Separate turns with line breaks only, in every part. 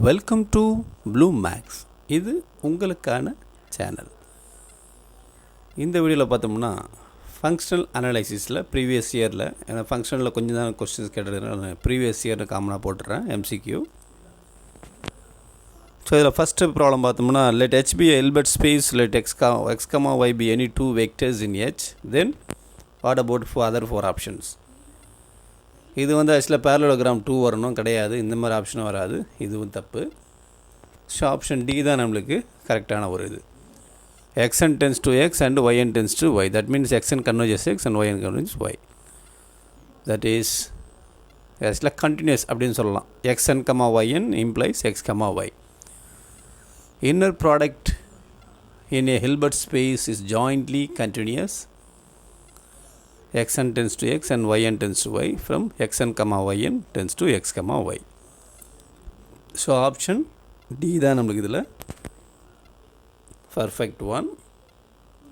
Welcome to blue maths. இது உங்களுக்கான channel. இந்த வீடியோவில் பார்த்தோம்னா ஃபங்க்ஷனல் அனலைசிஸில் ப்ரீவியஸ் இயரில் ஏன்னா ஃபங்க்ஷனில் கொஞ்சம் தான் கொஸ்டின்ஸ் கேட்டதுனால ப்ரீவியஸ் இயர்னு காமனாக போட்டுறேன் எம்சிக்யூ. ஸோ இதில் ஃபஸ்ட்டு ப்ராப்ளம் பார்த்தோம்னா let H be a Hilbert space, let x, y be any two vectors in H, then what about for other four options? இது வந்து ஆக்சுவலாக பேரலோகிராம் 2 வரணும், கிடையாது, இந்த மாதிரி ஆப்ஷனும் வராது, இதுவும் தப்பு. ஸோ ஆப்ஷன் டி தான் நம்மளுக்கு கரெக்டான ஒரு இது. xn tends to x and yn tends to y. That means xn converges x and yn converges y. That is ஆக்சுவலாக கண்டினியூஸ் அப்படின்னு சொல்லலாம். xn, yn implies x, y. Inner product in a Hilbert space is jointly continuous. xn tends to x and yn tends to y from xn, yn tends to x, y. So option D தான் நம்மளுக்கு இதில் perfect one.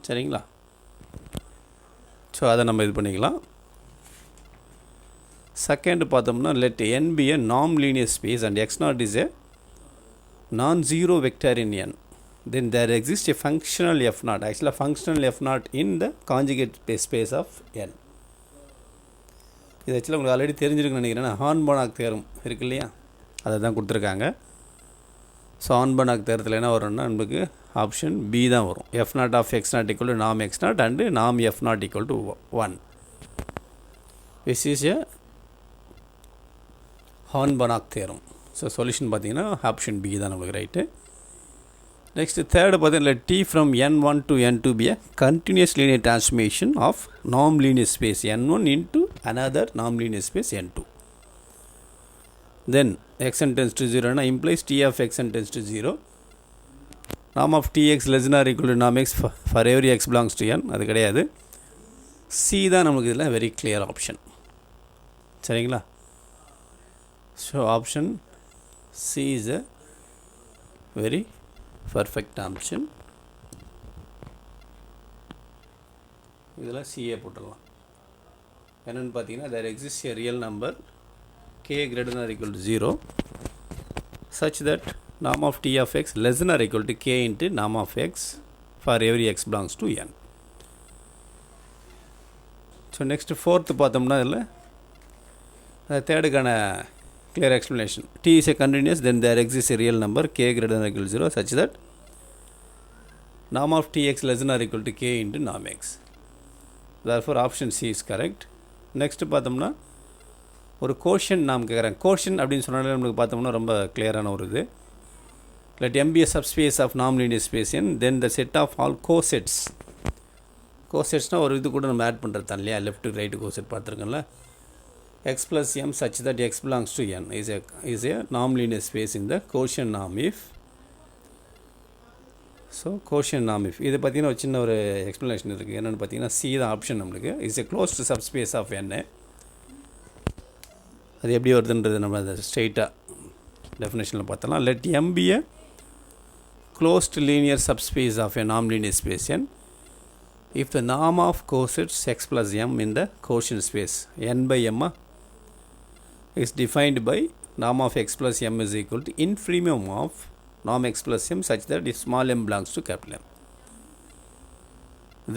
சரிங்களா? So அதை நம்ம இது பண்ணிக்கலாம். Second பார்த்தோம்னா let n be a non-linear space and x0 is a non-zero vector in n, then there exists a functional f0, actually a functional f0 in the conjugate space of n. இது ஆக்சுவலாக உங்களுக்கு already தெரிஞ்சிருக்குன்னு நினைக்கிறேன். ஹார்ன்பானாக் theorem இருக்கு இல்லையா, அதை தான் கொடுத்துருக்காங்க. So ஹார்ன்பானாக் தேரத்தில் என்ன வரும்னா நமக்கு ஆப்ஷன் பி தான் வரும். f0 of x0 equal to norm x0 and norm f0 equal to 1. This is a Hahn Banach theorem. So solution பார்த்தீங்கன்னா ஆப்ஷன் பி தான் நம்மளுக்கு ரைட்டு. நெக்ஸ்ட் தேர்டு பார்த்தீங்கன்னா t from n1 to n2 be a continuous linear transformation of norm linear space n1 into another norm linear space n2. Then xn tends to 0 implies t of xn tends to 0. Norm of tx less than or equal to norm x for every x belongs to n. அது கிடையாது. C தான் நமக்கு இதில் very clear option. சரிங்களா? So option C is a very perfect option. இதில் CA போட்டுடலாம். என்னென்னு பார்த்தீங்கன்னா there exists a real number k greater than or equal to 0 such that norm of t of x less than or equal to k into norm of x for every x belongs to n. So next fourth பார்த்தோம்னா இதில் தேர்டுக்கான clear explanation. T is a continuous, then there exists a real number k greater than or equal to 0 such that norm of tx less than or equal to k into norm x. Therefore option C is correct. Next பார்த்தோம்னா ஒரு கோஷன் நாம் கேட்குறேன். கோஷன் அப்படின்னு சொன்னாலே நம்மளுக்கு பார்த்தோம்னா ரொம்ப கிளியரான ஒரு இது. let M be a subspace of norm linear space n, then the set of all cosets. கோசெட்ஸ்னால் ஒரு இது கூட நம்ம ஆட் பண்ணுறது தான் இல்லையா, லெஃப்ட் ரைட்டு கோசெட் பார்த்துருக்கோம்ல. x plus m such that x belongs to n is a norm linear space in the quotient norm if. So quotient norm if இதை பார்த்தீங்கன்னா ஒரு சின்ன ஒரு எக்ஸ்ப்ளனேஷன் இருக்குது. என்னென்னு பார்த்தீங்கன்னா சி தான் ஆப்ஷன் நம்மளுக்கு is a closed subspace of n. அது எப்படி வருதுன்றது நம்ம அதை ஸ்ட்ரெயிட்டாக டெஃபினேஷனில் பார்த்தலாம். let m be a closed linear subspace of a norm linear space n if the norm of cosets x plus m in the quotient space n by m is defined by norm of x plus m is equal to infimum of norm x plus m such that if small m belongs to capital M.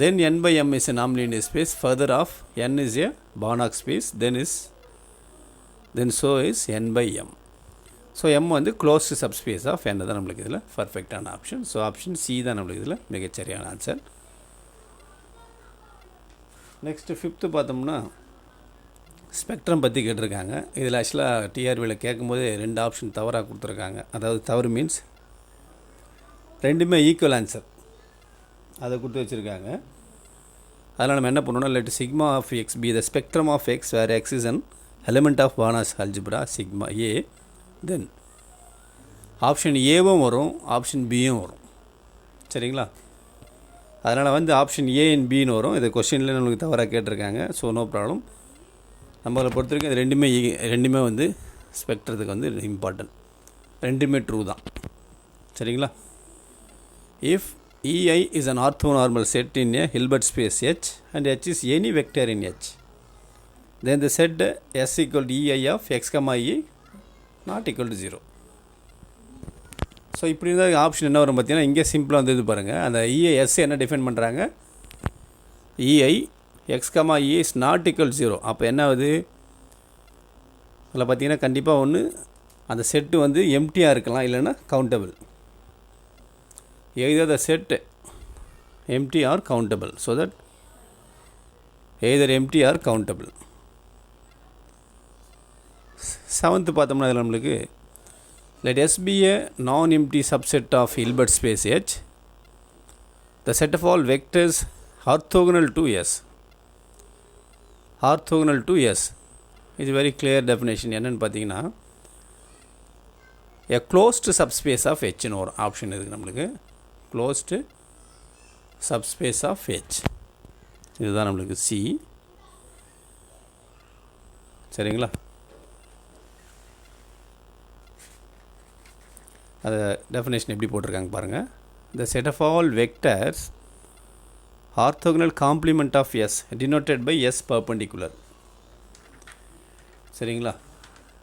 Then n by m is a norm linear space. Further off n is a Banach space. Then so is n by m. So m வந்து closed subspace of n தான் நம்மளுக்கு இதில் பர்ஃபெக்டான option. So option C தான் நம்மளுக்கு இதில் மிகச்சரியான answer. Next fifth பார்த்தோம்னா ஸ்பெக்ட்ரம் பற்றி கேட்டிருக்காங்க. இதில் ஆக்சுவலாக டிஆர்பியில் கேட்கும்போது ரெண்டு ஆப்ஷன் தவறாக கொடுத்துருக்காங்க. அதாவது தவறு மீன்ஸ் ரெண்டுமே ஈக்குவல் ஆன்சர் அதை கொடுத்து வச்சுருக்காங்க. அதனால் நம்ம என்ன பண்ணணும்னா let sigma of X be the spectrum of X where X is an element of Banach algebra sigma A. Then option ஏவும் வரும், ஆப்ஷன் பியும் வரும். சரிங்களா? அதனால் வந்து ஆப்ஷன் ஏ அண்ட் பின்னு வரும். இது கொஸ்டினில் நம்மளுக்கு தவறாக கேட்டிருக்காங்க. So no problem. நம்மளை பொறுத்த வரைக்கும் இது ரெண்டுமே வந்து ஸ்பெக்ட்ரத்துக்கு வந்து இம்பார்ட்டன்ட். ரெண்டுமே ட்ரூ தான். சரிங்களா? If EI is an orthonormal set in a Hilbert space H and H is any vector in H, then the set S equal to EI of x, E not equal to 0. So இப்படி இருந்தால் option என்ன வரும் பார்த்தீங்கன்னா, இங்கே சிம்பிளாக வந்து இது பாருங்கள், அந்த EIS என்ன டிஃபைன் பண்ணுறாங்க, EI x, E is not equal 0. அப்போ என்ன ஆகுது, அதில் பார்த்தீங்கன்னா கண்டிப்பாக ஒன்று அந்த செட்டு வந்து எம்டியாக இருக்கலாம், இல்லைன்னா countable. either the set empty or countable, so that either empty or countable. Seventh பார்த்தோம்னா அதில் நம்மளுக்கு let S be a non-empty subset of Hilbert space H, the set of all vectors orthogonal to S. Orthogonal to S is very clear definition. என்னன்னு பார்த்தீங்கன்னா, a closed subspace of H ன்னு ஒரு option இருக்குது நம்மளுக்கு. closed subspace of H, இதுதான் நம்மளுக்கு C. சரிங்களா? அது டெஃபினேஷன் எப்படி போட்டிருக்காங்க பாருங்கள். the set of all vectors orthogonal complement of S denoted by S perpendicular. சரிங்களா?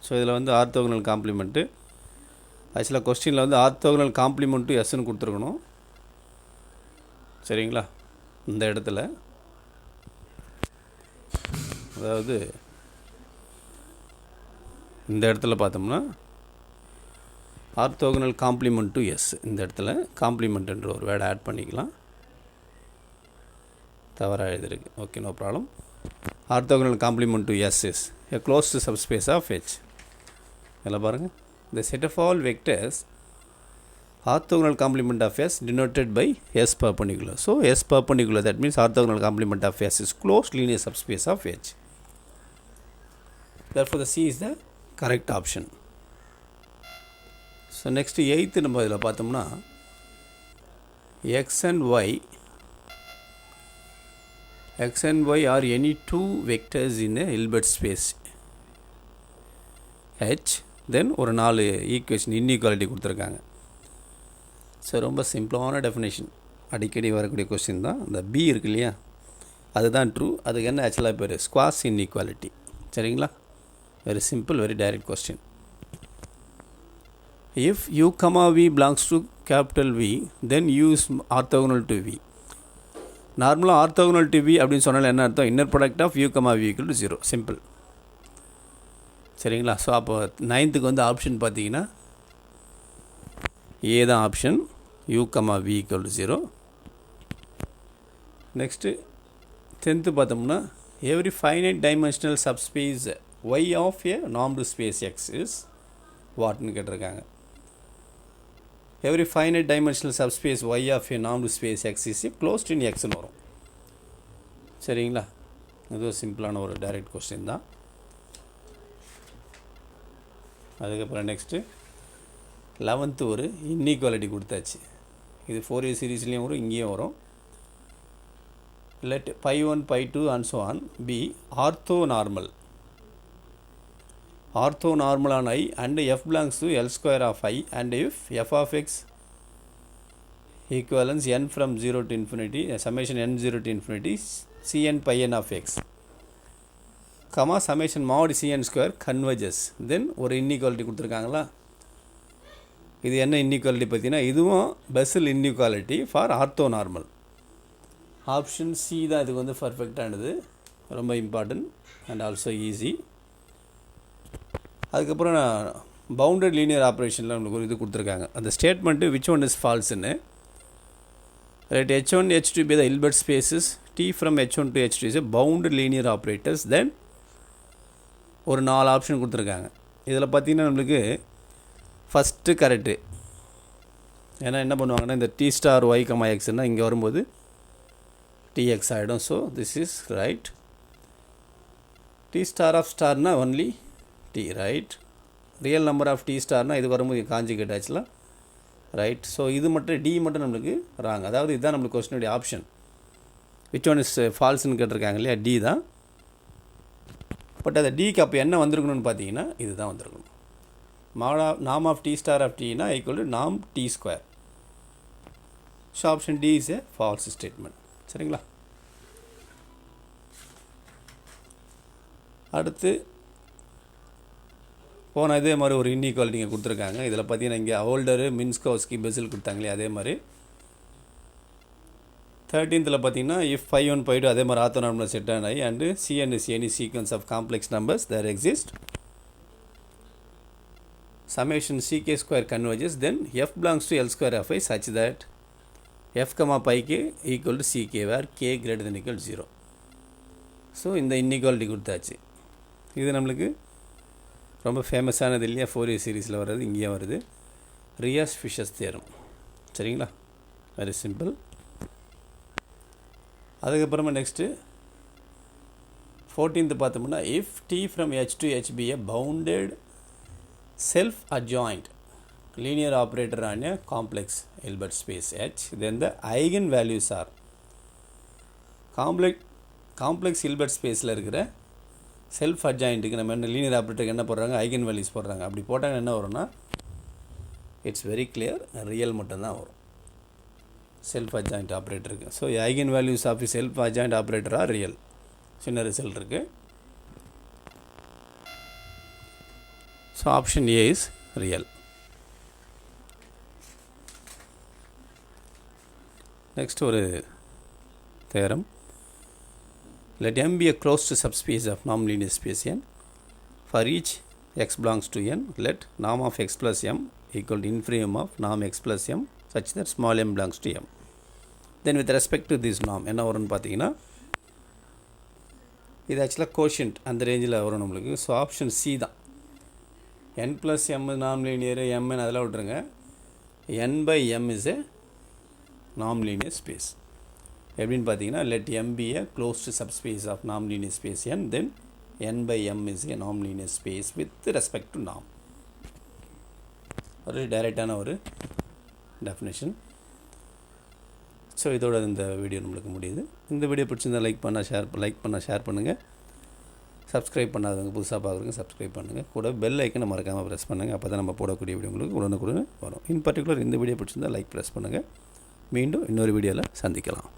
ஸோ இதில் வந்து ஆர்த்தோகனல் காம்ப்ளிமெண்ட்டு, ஆக்சுவலாக கொஸ்டினில் வந்து ஆர்த்தோகனல் காம்ப்ளிமெண்ட் டு எஸ்ன்னு கொடுத்துருக்கணும். சரிங்களா? இந்த இடத்துல அதாவது இந்த இடத்துல பார்த்தோம்னா ஆர்த்தோகனல் காம்ப்ளிமெண்ட் டு எஸ், இந்த இடத்துல காம்ப்ளிமெண்ட்ன்ற ஒரு வேர்டை ஆட் பண்ணிக்கலாம். தவறாக எழுதிருக்கு. Okay, no problem. Orthogonal complement to S is a closed subspace of H. இதில் பாருங்கள், the set of all vectors orthogonal complement of S denoted by S perpendicular. So S perpendicular, that means orthogonal complement of S is closed linear subspace of H. Therefore the C is the correct option. So next eighth நம்ம இதில் பார்த்தோம்னா, X and Y are any two vectors in a Hilbert space H, then ஒரு 4 equation inequality கொடுத்துருக்காங்க. So ரொம்ப சிம்பிளான definition, அடிக்கடி வரக்கூடிய question தான். இந்த B இருக்கு இல்லையா, அதுதான் ட்ரூ. அதுக்கு என்ன ஆக்சுவலாக பேர், ஸ்குவாஸ் இன்இக்வாலிட்டி. சரிங்களா? Very simple, very direct question. if U, V belongs to capital V, then U is orthogonal to V. நார்மலாக ஆர்த்தோகனல் டு V அப்படின்னு சொன்னாலும் என்ன அர்த்தம், inner product of U, V equal to 0. Simple. சரிங்களா? ஸோ அப்போ 9th வந்து option பார்த்தீங்கன்னா A தான் option, U, V equal to 0. Next 10th பார்த்தோம்னா, every finite dimensional subspace Y of a normed space X is வாட்னு கேட்டிருக்காங்க. every finite dimensional subspace Y of a normed space X is closed in Xன்னு வரும். சரிங்களா? இது சிம்பிளான ஒரு direct question தான். அதுக்கப்புறம் next 11th ஒரு இன்இக்வாலிட்டி கொடுத்தாச்சு. இது 4A சீரீஸ்லேயும் வரும், இங்கேயும் வரும். let pi1, pi2 and so on be orthonormal. Orthonormal on I and F belongs to L square of I, and if f of x equivalence n from 0 to infinity, summation n 0 to infinity Cn pi n of x, comma summation mod Cn square converges, then ஒரு inequality கொடுத்துருக்காங்களா. இது என்ன inequality பார்த்தீங்கன்னா, இதுவும் Bessel inequality for orthonormal. Option C தான் இதுக்கு வந்து பர்ஃபெக்டானது, ரொம்ப இம்பார்ட்டன்ட் அண்ட் ஆல்சோ ஈஸி. அதுக்கப்புறம் பவுண்டட் லீனியர் ஆப்ரேஷனில் நம்மளுக்கு ஒரு இது கொடுத்துருக்காங்க. அந்த ஸ்டேட்மெண்ட்டு விச் ஒன் இஸ் ஃபால்ஸ்ன்னு. Right, H1 H2 be the Hilbert spaces, T from H1 to H2 is a bounded linear operators, then ஒரு 4 ஆப்ஷன் கொடுத்துருக்காங்க. இதில் பார்த்தீங்கன்னா நம்மளுக்கு ஃபஸ்ட்டு கரெக்டு. ஏன்னா என்ன பண்ணுவாங்கன்னா, இந்த T star Y, Xன்னா இங்கே வரும்போது TX ஆகிடும். So this is right. T star of starனா only T, right. Real number of T ஸ்டார்னா இது வரும்போது காஞ்சிகேட் ஆச்சுலாம், ரைட். ஸோ இது மட்டும் D மட்டும் நம்மளுக்கு ராங். அதாவது இதுதான் நம்மளுக்கு கொஸ்டினுடைய ஆப்ஷன். விச் ஒன் இஸ் ஃபால்ஸ்ன்னு கேட்டிருக்காங்க இல்லையா, D தான். பட் அதை Dக்கு அப்போ என்ன வந்திருக்கணும்னு பார்த்தீங்கன்னா இது தான் வந்திருக்கணும். நாம் ஆஃப் T ஸ்டார் ஆஃப் Tனா ஈக்குவல் டு நாம் T square. So option D is a false statement. சரிங்களா? அடுத்து போன இதே மாதிரி ஒரு இன்இக்வாலிட்டி இங்கே கொடுத்துருக்காங்க. இதில் பார்த்தீங்கன்னா இங்கே ஹோல்டரு, மின்ஸ்கோவ்ஸ்கி, பெசில் கொடுத்தாங்களே அதே மாதிரி. 13th பார்த்தீங்கன்னா if phi 1 phi 2 அதே மாதிரி orthonormal set and I and Cn is any sequence of complex numbers there exist. Summation ck square converges, then f belongs to L square of I such that f comma pi k equal to ck where k greater than equal to 0. So இந்த inequality கொடுத்தாச்சு. இது நம்மளுக்கு ரொம்ப ஃபேமஸானது இல்லையா, Fourier சீரீஸில் வர்றது, இங்கேயே வருது. Riesz Fischer's theorem. சரிங்களா, வெரி சிம்பிள். அதுக்கப்புறமா நெக்ஸ்ட்டு 14th பார்த்தோம்னா if t from h to h be a bounded self adjoint linear operator on a complex Hilbert space H, then the eigenvalues are complex Hilbert spaceல இருக்கிற self அட்ஜாயிண்ட்டுக்கு நம்ம என்ன linear ஆப்ரேட்டருக்கு என்ன போடுறாங்க, eigen values போடுறாங்க. அப்படி போட்டாங்க என்ன வரும்னா இட்ஸ் வெரி கிளியர், ரியல் மட்டும்தான் வரும் செல்ஃப் அட்ஜாயிண்ட் ஆப்ரேட்டருக்கு. So eigen values of self adjoint ஆப்ரேட்டராக ரியல். சின்ன ரிசல்ட் இருக்குது. So option A is real. Next ஒரு theorem. Let M be a closed subspace of non-linear space n. For each x belongs to n, let norm of x plus m equal to infimum of norm x plus m such that small m belongs to m. Then with respect to this norm என்ன வரும்னு பார்த்தீங்கன்னா இது ஆக்சுவலாக quotient அந்த ரேஞ்சில் வரும் நம்மளுக்கு. So option C தான். n plus m non-linear, mn அதெல்லாம் விட்ருங்க. n by m is a non-linear space. எப்படின்னு பார்த்தீங்கன்னா let m be a closed subspace of non-linear space n, then n by m is a non-linear space with respect to norm. ஒரு டைரெக்டான ஒரு definition. So இதோட இந்த video நம்மளுக்கு முடியுது. இந்த video பிடிச்சிருந்தால் லைக் பண்ணால் ஷேர் பண்ணுங்கள். சப்ஸ்கிரைப் பண்ணாதவங்க புதுசாக பார்க்குறவங்க சப்ஸ்கிரைப் பண்ணுங்கள். கூட பெல் ஐக்கனை மறக்காமல் ப்ரெஸ் பண்ணுங்கள். அப்போ தான் நம்ம போடக்கூடிய வீடியோ உங்களுக்கு உடனுக்குடன் வரும். இன் பர்டிகுலர் இந்த வீடியோ பிடிச்சிருந்தால் லைக் ப்ரெஸ் பண்ணுங்கள். மீண்டும் இன்னொரு வீடியோவில் சந்திக்கலாம்.